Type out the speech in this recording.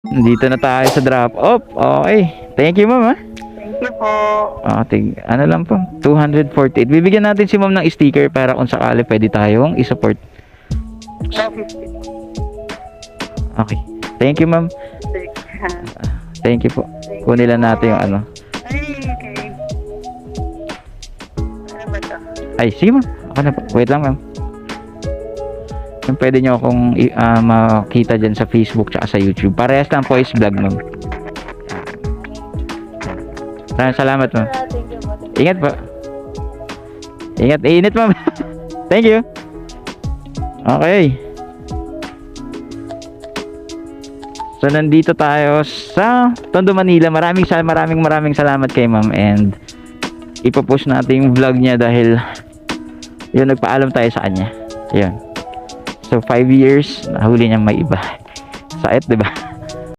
Dito na tayo sa drop off. Okay. Thank you, ma'am, ha? Thank you po. Ano lang po, 248. Bibigyan natin si ma'am ng sticker para kung sakali pwede tayong i-support. 250. Okay. Thank you, ma'am. Thank you po. Kunin lang natin yung ano. Ay, okay. Ano ba to? Ay, sige, ma'am. Ako na po. Wait lang, ma'am. Yung pwede nyo akong makita dyan sa Facebook tsaka sa YouTube. Parehas lang po is vlog, ma'am. Maraming salamat, ma'am. Thank you po. Ingat po. Ingat. Init, ma'am. Thank you. Okay. So, nandito tayo sa Tondo, Manila. Maraming salamat kay ma'am. And ipopost natin yung vlog niya dahil yun, nagpaalam tayo sa kanya. Yun. So, 5 years, nahuli niyang may iba. Sakit, diba?